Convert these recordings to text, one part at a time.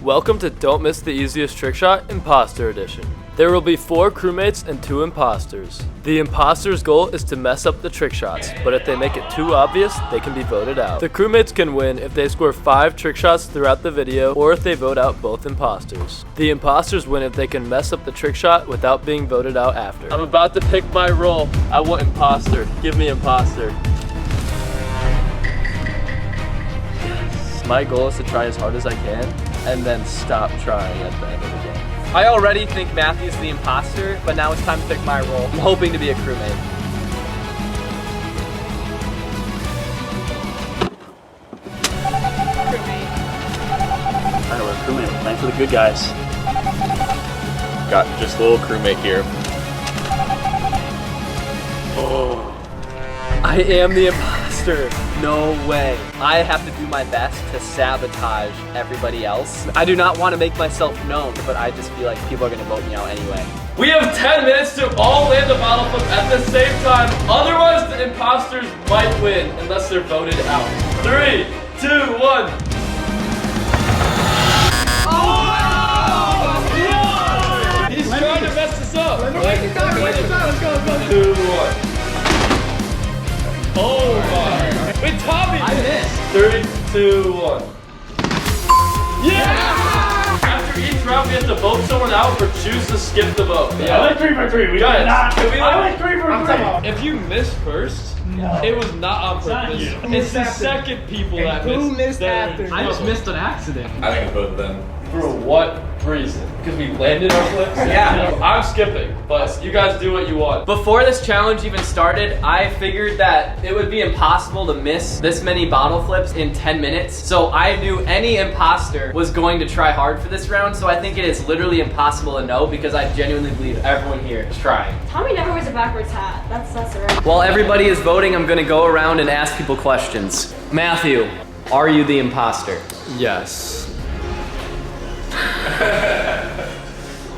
Welcome to Don't Miss the Easiest Trick Shot Imposter Edition. There will be 4 crewmates and 2 imposters. The imposter's goal is to mess up the trick shots, but if they make it too obvious, they can be voted out. The crewmates can win if they score 5 trick shots throughout the video or if they vote out both imposters. The imposters win if they can mess up the trick shot without being voted out after. I'm about to pick my role. I want imposter. Give me imposter. My goal is to try as hard as I can and then stop trying at the end of the game. I already think Matthew's the imposter, but now it's time to pick my role. I'm hoping to be a crewmate. Alright, we're a crewmate. We're playing for the good guys. Got just a little crewmate here. Oh. I am the imposter. No way. I have to do my best to sabotage everybody else. I do not want to make myself known, but I just feel like people are going to vote me out anyway. We have 10 minutes to all land the bottle flip at the same time. Otherwise, the imposters might win unless they're voted out. 3, 2, 1. Oh! He's trying to mess this up. Let's go. 2, 1. Oh my. Wait, Tommy! I missed. 3, 2, 1. Yeah! After each round, we have to vote someone out or choose to skip the vote. Yeah. I like 3 for 3. We Guys, not. can we I like 3 for 3. If you miss first, it was not on purpose. It's the second people that missed. Who missed after? I just missed an accident. I think it's both of them. For what reason? Because we landed our flips? Yeah. I'm skipping, but you guys do what you want. Before this challenge even started, I figured that it would be impossible to miss this many bottle flips in 10 minutes. So I knew any imposter was going to try hard for this round. So I think it is literally impossible to know because I genuinely believe everyone here is trying. Tommy never wears a backwards hat. That's right. While everybody is voting, I'm gonna go around and ask people questions. Matthew, are you the imposter? Yes.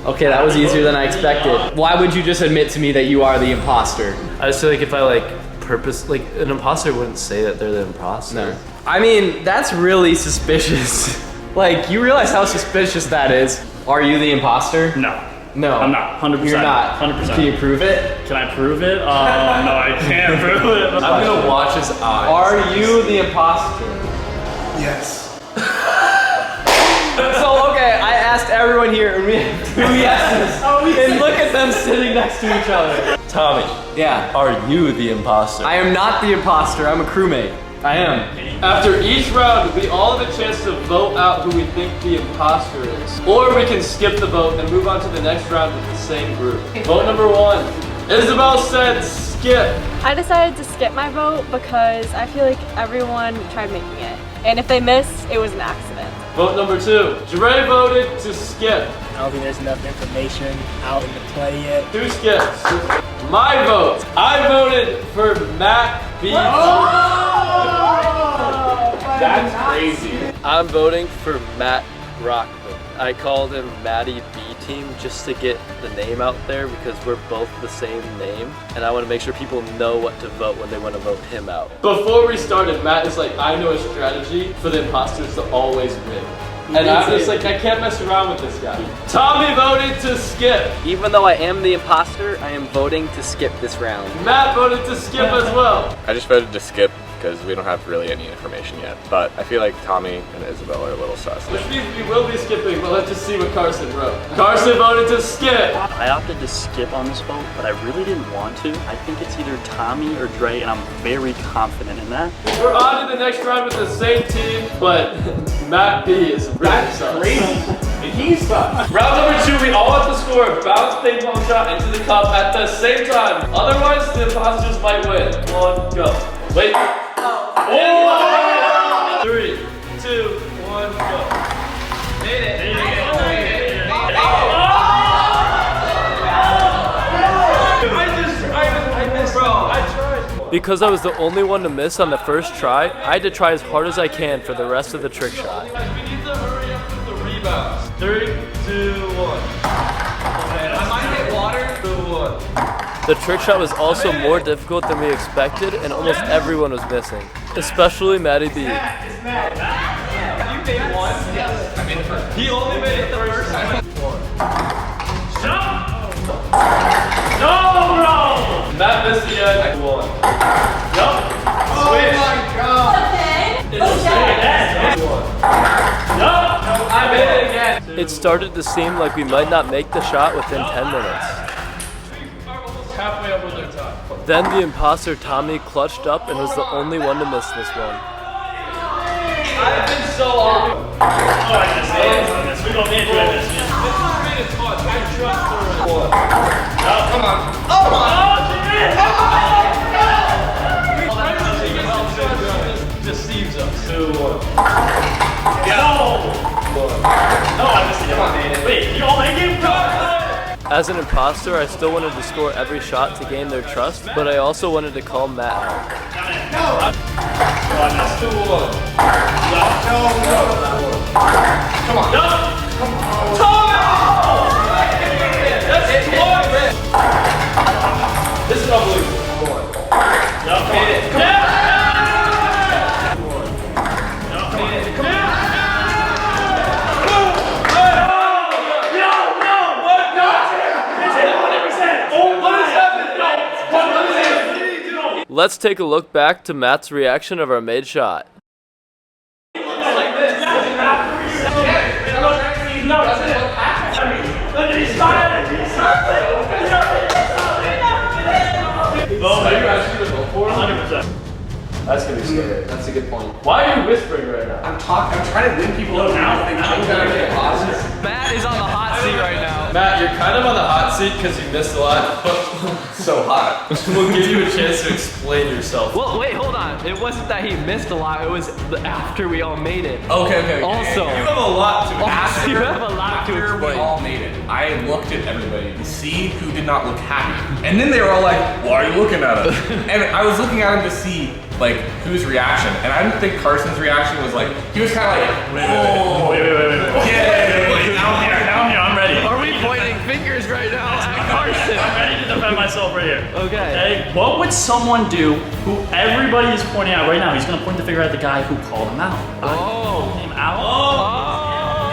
Okay, that was easier than I expected. Why would you just admit to me that you are the imposter? I just feel like if I an imposter wouldn't say that they're the imposter. No. I mean, that's really suspicious. Like, you realize how suspicious that is. Are you the imposter? No. No. I'm not. 100%. You're not. 100%. Can you prove it? Can I prove it? No, I can't prove it. I'm gonna watch his eyes. Are you the imposter? Yes. So, okay, I asked everyone here and we have 2 yeses. And look at them sitting next to each other. Tommy, Yeah. are you the imposter? I am not the imposter, I'm a crewmate. I am. After each round, we all have a chance to vote out who we think the imposter is. Or we can skip the vote and move on to the next round with the same group. Vote number 1. Isabel said skip. I decided to skip my vote because I feel like everyone tried making it. And if they missed, it was an accident. Vote number 2. Dre voted to skip. I don't think there's enough information out in the play yet. 2 skips. My vote. I voted for Matt B. That's crazy. I'm voting for Matt Rockman. I called him Matty B Team just to get the name out there because we're both the same name and I want to make sure people know what to vote when they want to vote him out. Before we started, Matt is like, I know a strategy for the imposters to always win. And I'm just like, I can't mess around with this guy. Tommy voted to skip. Even though I am the imposter, I am voting to skip this round. Matt voted to skip as well. I just voted to skip because we don't have really any information yet. But I feel like Tommy and Isabel are a little sus. Which means we will be skipping, but let's just see what Carson wrote. Carson voted to skip. I opted to skip on this vote, but I really didn't want to. I think it's either Tommy or Dre, and I'm very confident in that. We're on to the next round with the same team, but Matt B is really sus. He's sus. Round number 2, we all have to score a bounce ping pong shot into the cup at the same time. Otherwise, the imposters might win. 1, go. Wait. Oh! 3, 2, 1, go. Made it. Because I was the only one to miss on the first try, I had to try as hard as I can for the rest of the trick shot. We need to hurry up with the rebounds. 3, 2, 1. I might hit water. 2, 1. The trick shot was also more difficult than we expected, and almost everyone was missing, especially Matty B. You made one? Yes. I made the He only made it the first time. No! Matt missed the end. One. Yup. Switch. I made it again. It started to seem like we might not make the shot within 10 minutes. Halfway up with their time. Then the imposter Tommy clutched up and was the only one to miss this one. I've been so off. Oh, I just stand on this. We don't need to do this. Come on. Deceives us. 2-1. No, I missed it. Wait, you all make it? As an imposter, I still wanted to score every shot to gain their trust, but I also wanted to call Matt out. Come on. This is unbelievable. Let's take a look back to Matt's reaction of our made shot. That's gonna be scary. That's a good point. Why are you whispering right now? I'm trying to win people over now. Matt is on the hot seat right now. Matt, you're kind of on the hot seat because you missed a lot, but So hot. we'll give you a chance to explain yourself. Well, wait, hold on. It wasn't that he missed a lot. It was after we all made it. Okay. Also, You have a lot to Also, you have a lot to After we explain. all made it, I looked at everybody to see who did not look happy. And then they were all like, why are you looking at us? And I was looking at them to see like whose reaction. And I didn't think Carson's reaction was like, he was kind of like, Wait. yeah. Now I'm here. I'm ready. Are we pointing fingers right now at Carson? I'm ready to defend myself right here. Okay. Okay, what would someone do who everybody is pointing out right now? He's gonna point the finger at the guy who called him out. Oh. Him out?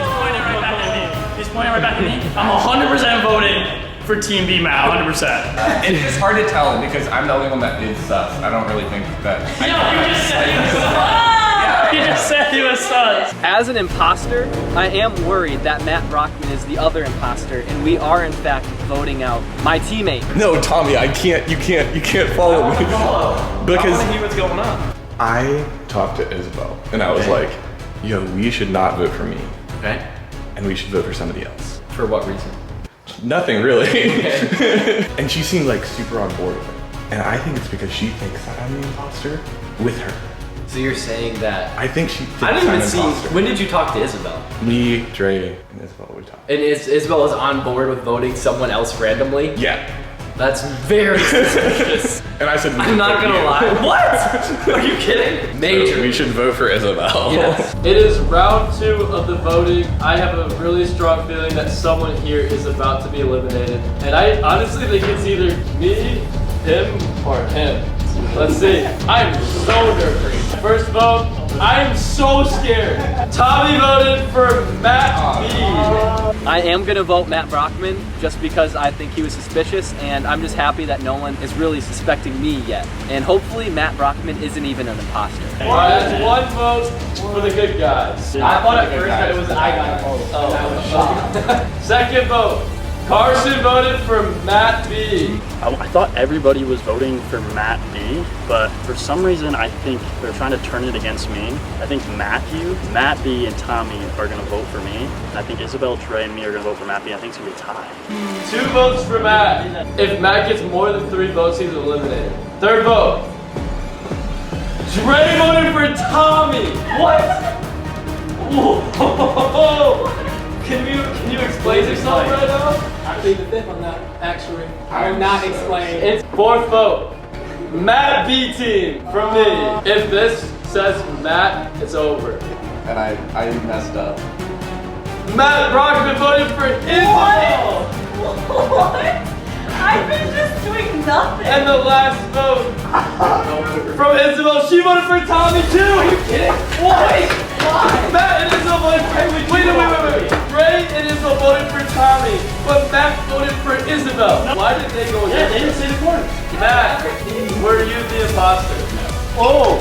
He's pointing right back at me. He's pointing right back at me. I'm 100% voting for Team B Matt, 100%. It's just hard to tell because I'm the only one that is sus. I don't really think that. You just said he was sus. You just said he was sus. As an imposter, I am worried that Matt Brockman is the other imposter, and we are in fact voting out my teammate. No, Tommy, I can't. You can't follow me. Because hear what's going on. I talked to Isabel and I was like, yo, we should not vote for me. Okay. And we should vote for somebody else. For what reason? Nothing really. And she seemed like super on board with it. And I think it's because she thinks that I'm the imposter with her. So you're saying that? I think she thinks I didn't I'm even an see. imposter. When did you talk to Isabel? Me, Dre, and Isabel, we talked. And Isabel is on board with voting someone else randomly? Yeah. That's very suspicious. And I said, I'm not gonna lie. What? Are you kidding? Major. We should vote for Isabel. Yes. It is round 2 of the voting. I have a really strong feeling that someone here is about to be eliminated. And I honestly think it's either me, him, or him. Let's see. I'm so nervous. First vote, I'm so scared. Tommy voted for Matt B. I am gonna vote Matt Brockman just because I think he was suspicious, and I'm just happy that no one is really suspecting me yet. And hopefully Matt Brockman isn't even an imposter. That's 1 vote for the good guys. I thought at first that it was I got a vote. Oh, I was shocked. Second vote, Carson voted for Matt B. I thought everybody was voting for Matt B, but for some reason I think they're trying to turn it against me. I think Matthew, Matt B, and Tommy are gonna vote for me. I think Isabel, Trey, and me are gonna vote for Matt B. I think it's gonna be a tie. 2 votes for Matt. If Matt gets more than 3 votes, he's eliminated. Third vote, Dre voted for Tommy. What? Whoa. Can you explain yourself right now? I plead the fifth on that, actually. I will not explain. It's 4th vote. Matt B team from me. If this says Matt, it's over. And I messed up. Matt Brockman voted for Isabel. What? I've been just doing nothing. And the last vote from Isabel, she voted for Tommy too. Are you kidding? What? Matt and Isabel voted for Wait. Ray and Isabel voted for Tommy, but Matt voted for Isabel. Why did they go against? They didn't say the word. Matt, were you the imposter? Oh!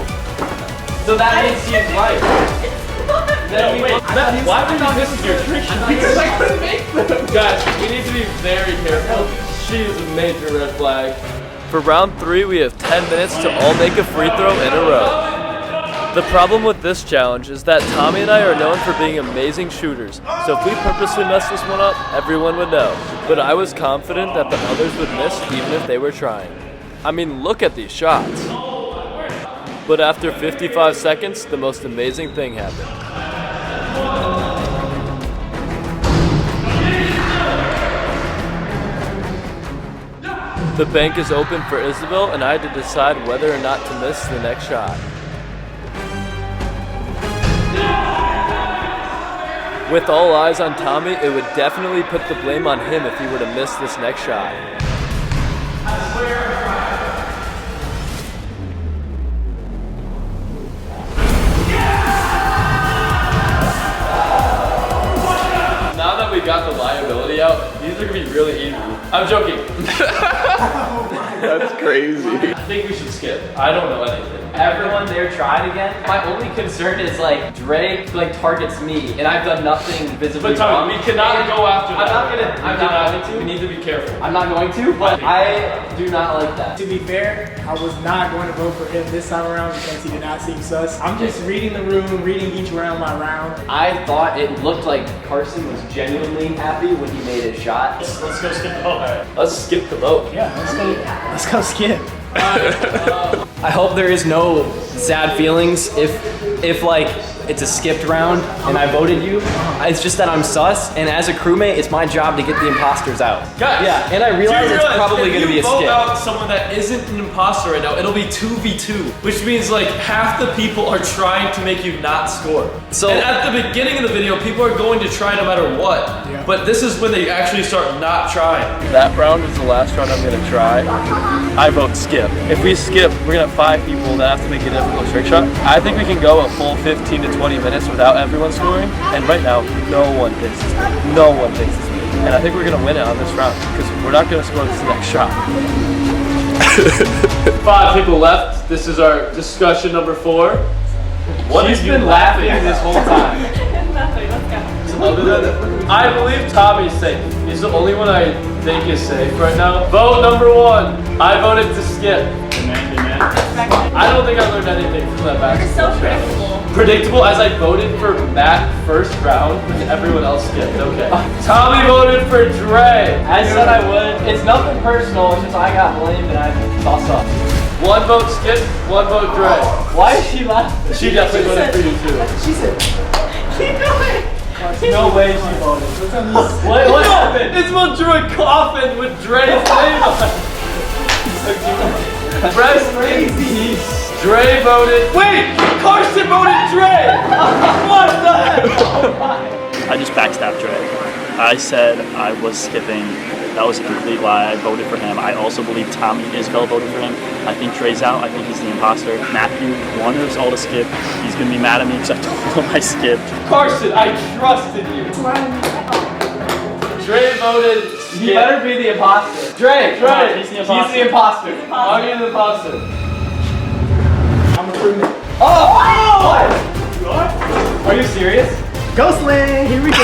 So that means he's right. No, wait. Matt, why were you missing your trick shot? Because I couldn't make them. Guys, we need to be very careful. She's a major red flag. For round 3, we have 10 minutes to all make a free throw in a row. The problem with this challenge is that Tommy and I are known for being amazing shooters, so if we purposely mess this one up, everyone would know. But I was confident that the others would miss even if they were trying. I mean, look at these shots. But after 55 seconds, the most amazing thing happened. The bank is open for Isabel, and I had to decide whether or not to miss the next shot. With all eyes on Tommy, it would definitely put the blame on him if he were to miss this next shot. Now that we got the liability out, these are gonna be really easy. I'm joking. That's crazy. I think we should skip. I don't know anything. Everyone there tried again. My only concern is like Dre targets me, and I've done nothing visibly But Tommy, wrong. we cannot go after that. I'm not going to. We need to be careful. I'm not going to, but I do not like that. To be fair, I was not going to vote for him this time around because he did not seem sus. I'm just reading the room, reading each round by round. I thought it looked like Carson was genuinely happy when he made his shot. Let's go skip the vote. Let's skip the vote. Yeah, let's go skip. I hope there is no sad feelings if like it's a skipped round and I voted you. It's just that I'm sus, and as a crewmate, it's my job to get the imposters out. Guys, yeah, and I realize it's probably going to be a If you vote skip. out someone that isn't an imposter right now, it'll be 2v2, which means like half the people are trying to make you not score. So- and at the beginning of the video, people are going to try no matter what. Yeah. But this is when they actually start not trying. That round is the last round I'm gonna try. I vote skip. If we skip, we're gonna have 5 people that have to make a difficult trick shot. I think we can go a full 15 to 20 minutes without everyone scoring. And right now, no one thinks it's me. No one thinks it's me. And I think we're gonna win it on this round because we're not gonna score this next shot. 5 people left. This is our discussion number 4. What She's have you been laughing this whole time. Nothing, let's go. Other than, I believe Tommy's safe. He's the only one I think is safe right now. Vote number 1. I voted to skip. I don't think I learned anything from that back. You're so predictable. Predictable as I voted for Matt first round and everyone else skipped. Okay. Tommy voted for Dre. I said I would. It's nothing personal. It's just I got blamed and I tossed up. 1 vote skip, 1 vote Dre. Why is she laughing? She definitely voted for you too. She said, Keep going. No way she voted. What happened? It's what drew a coffin with Dre's name on it. Rest in peace. Dre voted. Wait! Carson voted Dre! What the heck? I just backstabbed Dre. I said I was skipping. That was a complete lie. I voted for him. I also believe Tommy and Isabel voted for him. I think Dre's out. I think he's the imposter. Matthew wanted us all to skip. He's gonna be mad at me because I told him I skipped. Carson, I trusted you. Dre voted skip. You better be the imposter. Dre, He's the he's the imposter. Are you the imposter? I'm a crewmate. Oh! What? You are? Are you serious? Ghostland, here we go.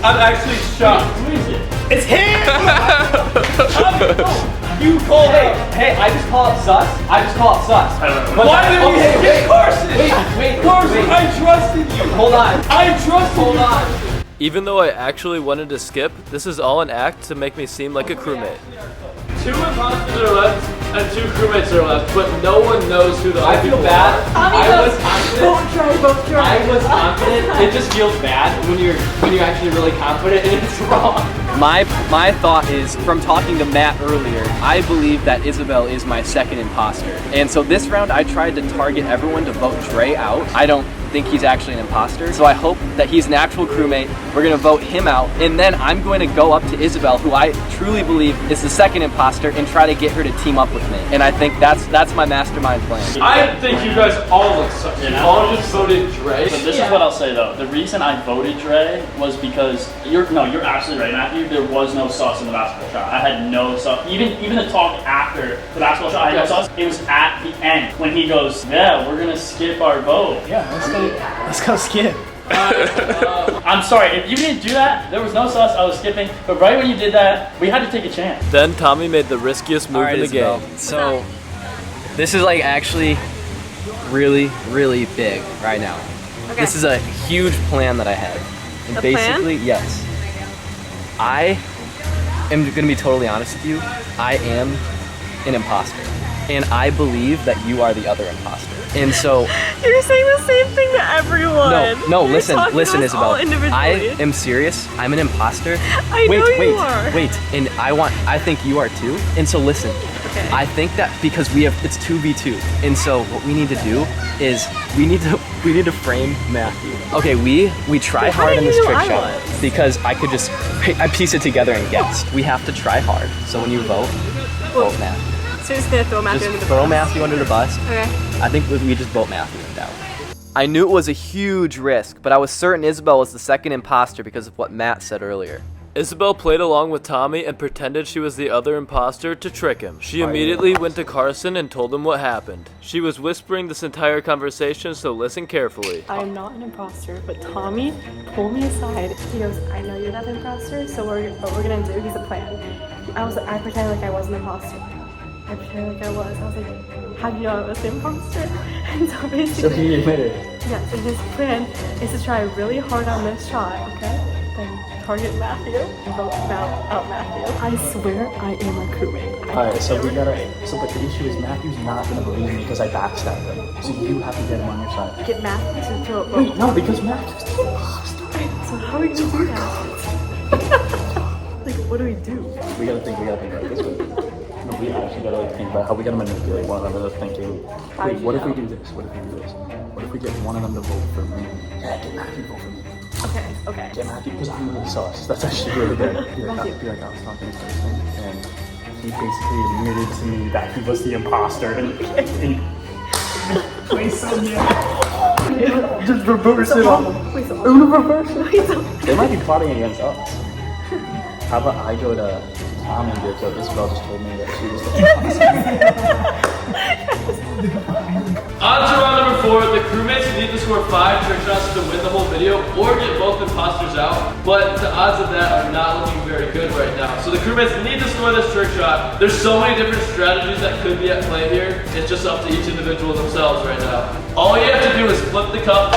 I'm actually shocked. Who is it? It's him! You call Hey, I just call it sus. I just call it sus. I don't know. But Why did we okay, skip Carson? Wait, Carson, I trusted you. Hold on. I trusted Hold you. on. Even though I actually wanted to skip, this is all an act to make me seem like a crewmate. 2 imposters are left and 2 crewmates are left, but no one knows who the I other feel people bad. are. Tommy I goes, was confident. vote Dre. I was confident. It just feels bad when you're actually really confident and it's wrong. My thought is, from talking to Matt earlier, I believe that Isabel is my second imposter. And so this round I tried to target everyone to vote Dre out. I don't think he's actually an imposter. So I hope that he's an actual crewmate. We're gonna vote him out, and then I'm going to go up to Isabel, who I truly believe is the second imposter, and try to get her to team up with me. And I think that's my mastermind plan. I think you guys all look sus. You all just voted Dre. So this is what I'll say though. The reason I voted Dre was because you're absolutely right, Matthew. There was no sauce in the basketball shot. I had no sauce. Even the talk after the basketball shot, I had no sauce. It was at the end when he goes, "Yeah, we're gonna skip our vote." Yeah, let's go skip. I'm sorry, if you didn't do that, there was no sauce, I was skipping. But right when you did that, we had to take a chance. Then Tommy made the riskiest move in the game. So this is like actually really, really big right now. Okay. This is a huge plan that I have. And A basically, yes. I am gonna be totally honest with you. I am an imposter. And I believe that you are the other imposter. And so You're saying the same thing to everyone. no, You're listen, talking to us Isabel. all individually. I am serious. I'm an imposter. I know you are. Wait, and I think you are too. And so listen, Okay. I think that because it's 2v2, and so what we need to do is we need to frame Matthew. Okay, we try How hard did in you this know trick I shot was? because I piece it together and guess. We have to try hard. So when you vote Matthew. So you're just gonna throw Matthew Just under the throw bus. Matthew under the bus. Okay. I think we just vote Matthew down. I knew it was a huge risk, but I was certain Isabel was the second imposter because of what Matt said earlier. Isabel played along with Tommy and pretended she was the other imposter to trick him. She immediately went to Carson and told him what happened. She was whispering this entire conversation, so listen carefully. I am not an imposter, but Tommy pulled me aside. He goes, I know you're not an imposter, so what we're gonna do, he's a plan. I pretended like I was an imposter. I pretended like I was. I was like, how do you know I was the imposter? And so basically, So he admitted. yes, and his plan is to try really hard on this shot, okay? Then target Matthew and vote out Matthew. I swear I am a crewmate. Alright, so but the issue is Matthew's not gonna believe me because I backstabbed him. So you have to get him on your side. Get Matthew to throw a vote. Wait, no, because Matthew's the imposter. So how are we gonna do that? Like, what do we do? We gotta think about this way. No, we actually gotta think about how we gotta manipulate one another thinking. Wait, what if we do this? What if we get one of them to vote for me? Yeah, get Matthew to vote for me. Okay. Get Matthew, because I'm really sauce. That's actually really good. Be like, I was talking to Kristen, and he basically admitted to me that he was the imposter. And wait, so yeah. Just reverse it on them. Reverse it. They might be plotting against us. How about I go to Tommy and get to Isabel just told me that she was the On to round number 4, the crewmates need to score 5 trick shots to win the whole video or get both imposters out, but the odds of that are not looking very good right now. So the crewmates need to score this trick shot. There's so many different strategies that could be at play here. It's just up to each individual themselves right now. All you have to do is flip the cup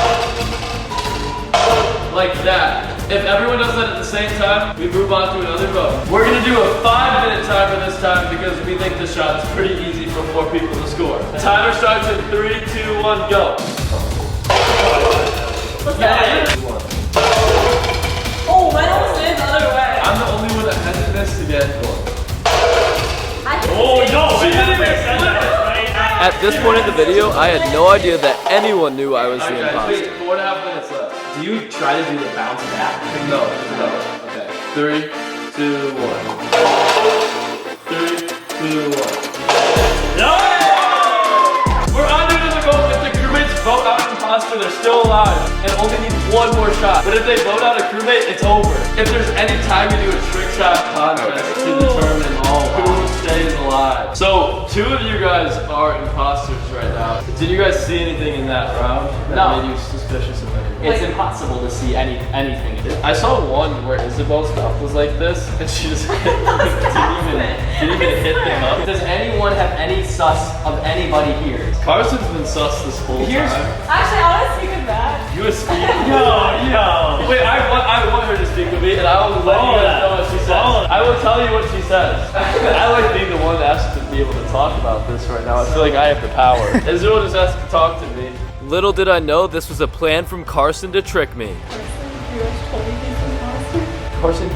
like that. If everyone does that at the same time, we move on to another vote. We're gonna do a 5-minute timer this time because we think this shot is pretty easy for 4 people to score. The timer starts in 3, 2, 1, go. Oh, mine almost went the other way. I'm the only one that hasn't missed again. Oh no! She didn't even flip it. At this point in the video, I had no idea that anyone knew I was the imposter. 4.5 minutes left. Do you try to do the bounce back? No. Okay. 3, 2, 1. 3, 2, 1. No! We're on to another vote. If the crewmates vote out an imposter, they're still alive and only need 1 more shot. But if they vote out a crewmate, it's over. If there's any time we do a trick shot contest to determine who stays alive. So 2 of you guys are imposters right now. Did you guys see anything in that round that made you suspicious of anyone? It's impossible to see anything. I saw one where Isabel's stuff was like this, and she just didn't even hit the cup. Does anyone have any sus of anybody here? Carson's been sus this whole time. Actually, I want to speak with Matt. You would speak. Yo! Wait, I want her to speak with me, and I will let you guys know what she says. I will tell you what she says. I like being the one asked to be able to talk about this right now. I feel like I have the power. Israel just asked to talk to me. Little did I know this was a plan from Carson to trick me. Carson,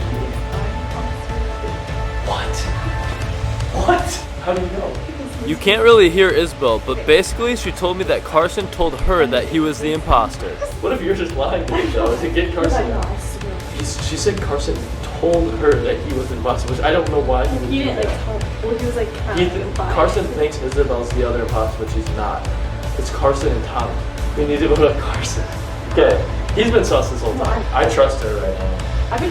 What? How do you know? Because You can't really hear Isabel, but basically she told me that Carson told her that he was the imposter. What if you're just lying to me though to get Carson? No, I swear. She said Carson told her that he was an imposter, which I don't know why he would He do didn't that. like tell her. Well, he was like Carson thinks Isabel's the other imposter, but she's not. It's Carson and Tommy. We need to vote on Carson. Okay, he's been sus this whole time. I trust her right now.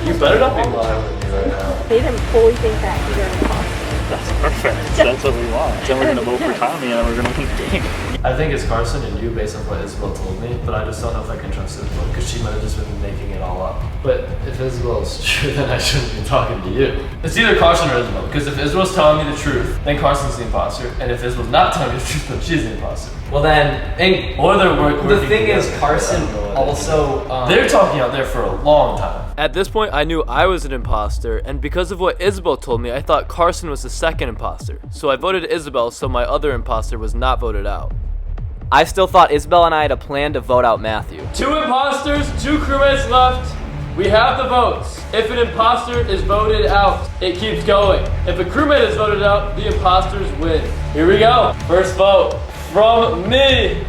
You better not be lying with me right now. They didn't fully think that he's an imposter. That's perfect. That's what we want. Then we're gonna vote for Tommy and then we're gonna win the game. I think it's Carson and you based on what Isabel told me, but I just don't know if I can trust Isabel because she might have just been making it all up. But if Isabel's true, then I shouldn't be talking to you. It's either Carson or Isabel, because if Isabel's telling me the truth, then Carson's the imposter, and if Isabel's not telling me the truth, then she's the imposter. Well then, and Or they're working the thing is, together. Carson I don't know what it is. also They're talking out there for a long time. At this point, I knew I was an imposter, and because of what Isabel told me, I thought Carson was the second imposter. So I voted Isabel so my other imposter was not voted out. I still thought Isabel and I had a plan to vote out Matthew. 2 imposters, 2 crewmates left. We have the votes. If an imposter is voted out, it keeps going. If a crewmate is voted out, the imposters win. Here we go. First vote from me.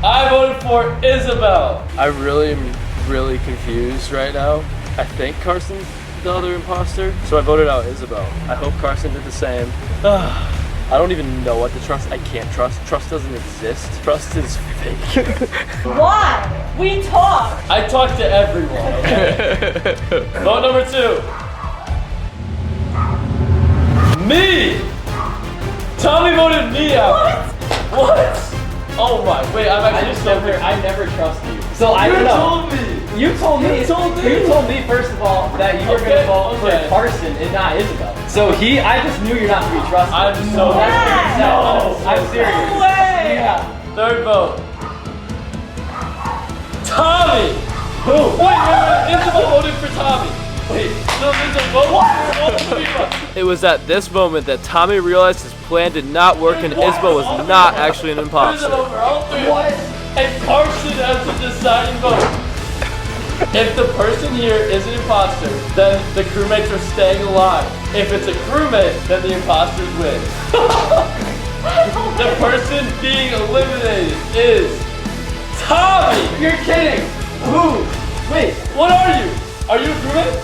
I voted for Isabel. I really am really confused right now. I think Carson's the other imposter, so I voted out Isabel. I hope Carson did the same. I don't even know what to trust. I can't trust. Trust doesn't exist. Trust is fake. Why? We talked. I talk to everyone, okay? Vote number 2. Me! Tommy voted me out. What? Oh my, wait, I'm actually so weird. I never trust you. So I You don't know. told me! You told me. You told me. You told me first of all that you were Okay, gonna vote okay. for Carson and not Isabel. So I just knew you're not to be trusted. I'm so Yeah. No, I'm serious. No way. Yeah. Third vote. Tommy! Who? Wait, Isabel voted for Tommy. Wait, so there's a vote for all of you. It was at this moment that Tommy realized his plan did not work and Isabel was not actually an imposter. What? And Carson has the deciding vote. If the person here is an imposter, then the crewmates are staying alive. If it's a crewmate, then the imposters win. The person being eliminated is Tommy! You're kidding. Who? Wait. What are you? Are you a crewmate?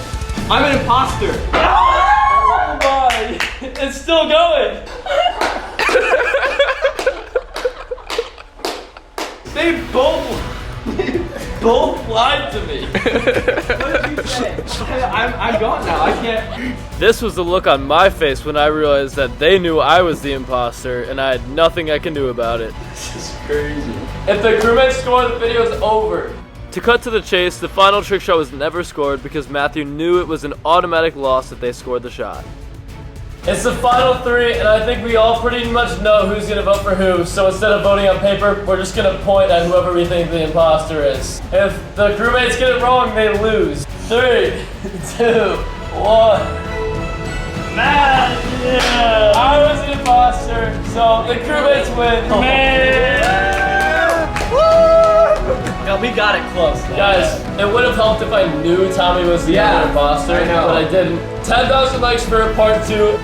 I'm an imposter. Oh my! It's still going! They both lied to me. What did you say? I'm gone now. I can't. This was the look on my face when I realized that they knew I was the imposter and I had nothing I can do about it. This is crazy. If the crewmates score, the video's over. To cut to the chase, the final trick shot was never scored because Matthew knew it was an automatic loss if they scored the shot. It's the final 3, and I think we all pretty much know who's gonna vote for who, so instead of voting on paper, we're just gonna point at whoever we think the imposter is. If the crewmates get it wrong, they lose. 3, 2, 1. Matt! Yeah! I was the imposter, so the crewmates win. Man! No, we got it close. Guys, it would have helped if I knew Tommy was the other imposter, I know. but I didn't. 10,000 likes for part 2.